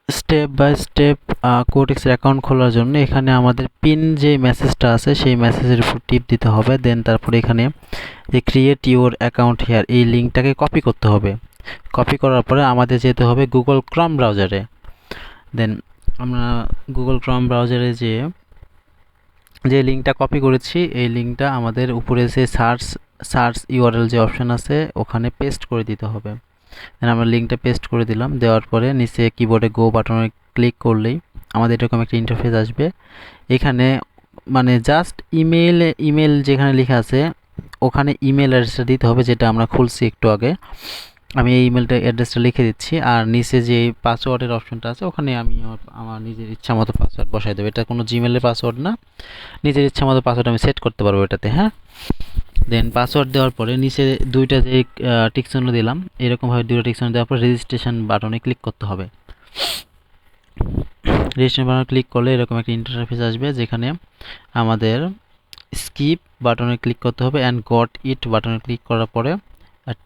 Step by step কোডেক্সের account খোলার জন্য এখানে আমাদের পিন যে মেসেজটা আছে সেই মেসেজের উপর টিপ দিতে হবে। দেন তারপরে এখানে যে ক্রিয়েট ইউর অ্যাকাউন্ট হেয়ার এই লিঙ্কটাকে কপি করতে হবে। কপি করার পরে আমাদের যেতে হবে গুগল ক্রোম ব্রাউজারে। দেন আমরা গুগল ক্রোম ব্রাউজারে যে লিঙ্কটা কপি করেছি এই লিঙ্কটা আমাদের উপরে যে সার্চ ইউআরএল যে অপশন আছে ওখানে পেস্ট করে দিতে হবে। দেন আমরা লিঙ্কটা পেস্ট করে দিলাম। দেওয়ার পরে নিচে কিবোর্ডে গো বাটনে ক্লিক করলেই আমাদের এরকম একটা ইন্টারফেস আসবে। এখানে মানে জাস্ট ইমেল যেখানে লেখা আছে ওখানে ইমেল অ্যাড্রেসটা দিতে হবে, যেটা আমরা খুলছি একটু আগে। আমি এই ইমেলটা অ্যাড্রেসটা লিখে দিচ্ছি, আর নিচে যে পাসওয়ার্ডের অপশনটা আছে ওখানে আমি আমার নিজের ইচ্ছা মতো পাসওয়ার্ড বসাই দেবো। এটা কোনো জিমেলের পাসওয়ার্ড না, নিজের ইচ্ছা মতো পাসওয়ার্ড আমি সেট করতে পারবো এটাতে। হ্যাঁ, দেন পাসওয়ার্ড দেওয়ার পরে নিচে দুইটা যে টিকচিহ্ন দিলাম, এরকমভাবে দুটো টিকচিহ্ন দেওয়ার পর রেজিস্ট্রেশন বাটনে ক্লিক করতে হবে। রেজিস্ট্রেশন বাটনে ক্লিক করলে এরকম একটা ইন্টারফেস আসবে, যেখানে আমাদের স্কিপ বাটনে ক্লিক করতে হবে অ্যান্ড গট ইট বাটনে ক্লিক করার পরে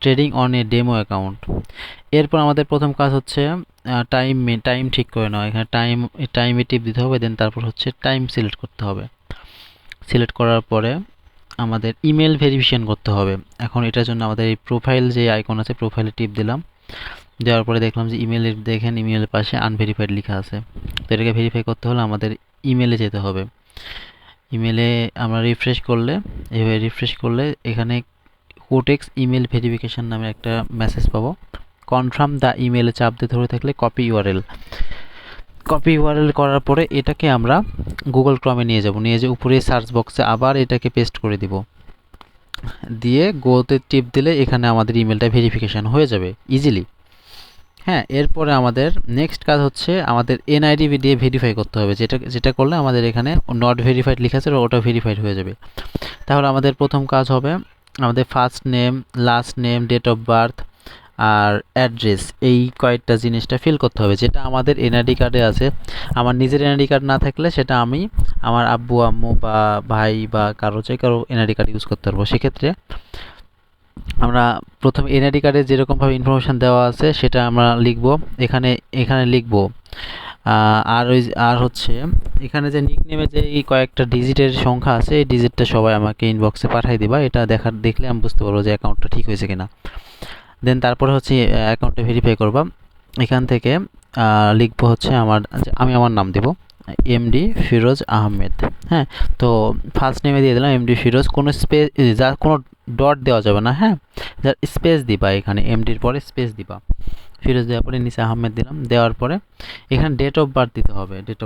trading on a demo account. এরপর আমাদের প্রথম কাজ হচ্ছে টাইম ঠিক করে নেওয়া। এখানে টাইমে টিপ দিতে হবে। দেন তারপর হচ্ছে টাইম সিলেক্ট করতে হবে। সিলেক্ট করার পরে আমাদের ইমেল ভেরিফিকেশন করতে হবে। এখন এটার জন্য আমাদের এই প্রোফাইল যে আইকন আছে প্রোফাইলে টিপ দিলাম। দেওয়ার পরে দেখলাম যে ইমেলের পাশে আনভেরিফাইড লেখা আছে। তো এটাকে ভেরিফাই করতে হলে আমাদের ইমেলে যেতে হবে। ইমেলে আমরা এভাবে রিফ্রেশ করলে এখানে কোটেক্স ইমেল ভেরিফিকেশন নামে একটা মেসেজ পাবো। কনফার্ম দ্য ইমেলে চাপ দিয়ে ধরে থাকলে কপি ইউআরএল করার পরে এটাকে আমরা গুগল ক্রমে নিয়ে যে উপরে সার্চ বক্সে আবার এটাকে পেস্ট করে দিব। দিয়ে গোতে টিপ দিলে এখানে আমাদের ইমেলটা ভেরিফিকেশন হয়ে যাবে ইজিলি। হ্যাঁ, এরপরে আমাদের নেক্সট কাজ হচ্ছে আমাদের এনআইডি দিয়ে ভেরিফাই করতে হবে, যেটা করলে আমাদের এখানে নট ভেরিফাইড লেখা আছে ওটা ভেরিফাইড হয়ে যাবে। তাহলে আমাদের প্রথম কাজ হবে আমাদের first name, last name, date of birth আর অ্যাড্রেস, এই কয়েকটা জিনিসটা ফিল করতে হবে, যেটা আমাদের এনআইডি কার্ডে আছে। আমার নিজের এনআইডি কার্ড না থাকলে সেটা আমি আমার আব্বু আম্মু বা ভাই বা কারো এনআইডি কার্ড ইউজ করতে পারবো। সেক্ষেত্রে আমরা প্রথমে এনআইডি কার্ডে যেরকমভাবে ইনফরমেশান দেওয়া আছে সেটা আমরা লিখব। এখানে লিখব আর হচ্ছে এখানে যে নিকনেমে যে এই কয়েকটা ডিজিটের সংখ্যা আছে এই ডিজিটটা সবাই আমাকে ইনবক্সে পাঠিয়ে দিবা। এটা দেখলে আমি বুঝতে পারবো যে অ্যাকাউন্টটা ঠিক হয়েছে কিনা। দেন তারপরে হচ্ছে অ্যাকাউন্টটা ভেরিফাই করবা। এখান থেকে লিখবো হচ্ছে আমি আমার নাম দেব এমডি ফিরোজ আহমেদ। হ্যাঁ, তো ফার্স্ট নেমে দিয়ে দিলাম এমডি ফিরোজ, কোনো ডট দেওয়া যাবে না। হ্যাঁ, যার স্পেস দিবা, এখানে এমডির পরে স্পেস দিবা, ফিরোজ দেওয়ার পরে নিচে আহমেদ দিলাম। দেওয়ার পরে এখানে ডেট অফ বার্থ দিতে হবে। ডেট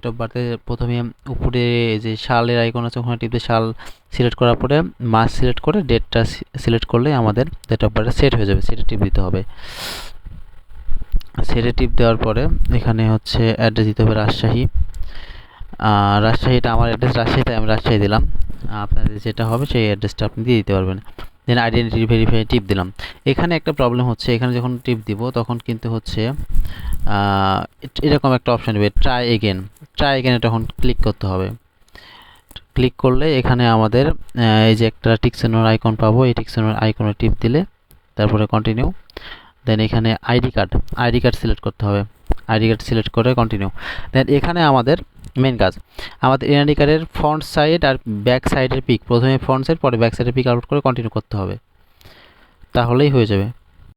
অফ বার্থে প্রথমে উপরে যে সালের আইকন আছে ওখানে টিপে সাল সিলেক্ট করার পরে মাস সিলেক্ট করে ডেটটা সিলেক্ট করলে আমাদের ডেট অফ বার্থ সেট হয়ে যাবে। সেটা টিপ দিতে হবে। সেটে টিপ দেওয়ার পরে এখানে হচ্ছে অ্যাড্রেস দিতে হবে রাজশাহীটা আমার অ্যাড্রেস রাজশাহী, তাই আমি রাজশাহী দিলাম। আপনাদের যেটা হবে সেই অ্যাড্রেসটা আপনি দিয়ে দিতে পারবেন। দেন আইডেন্টিটি ভেরিফাই টিপ দিলাম। এখানে একটা প্রবলেম হচ্ছে, এখানে যখন টিপ দিব তখন কিন্তু হচ্ছে এরকম একটা অপশান দেবে ট্রাই এগেন তখন ক্লিক করতে হবে। ক্লিক করলে এখানে আমাদের এই যে একটা টিকচিহ্নের আইকন পাবো, এই টিকচিহ্নের আইকনে টিপ দিলে তারপরে কন্টিনিউ। দেন এখানে আইডি কার্ড সিলেক্ট করতে হবে। আইডি কার্ড সিলেক্ট করে কন্টিনিউ। দেন এখানে আমাদের মেন কাজ আমাদের এনআইডি কার্ডের ফ্রন্ট সাইড আর ব্যাক সাইডের পিক, প্রথমে ফ্রন্ট সাইড পরে ব্যাক সাইডের পিক আপলোড করে কন্টিনিউ করতে হবে, তাহলেই হয়ে যাবে।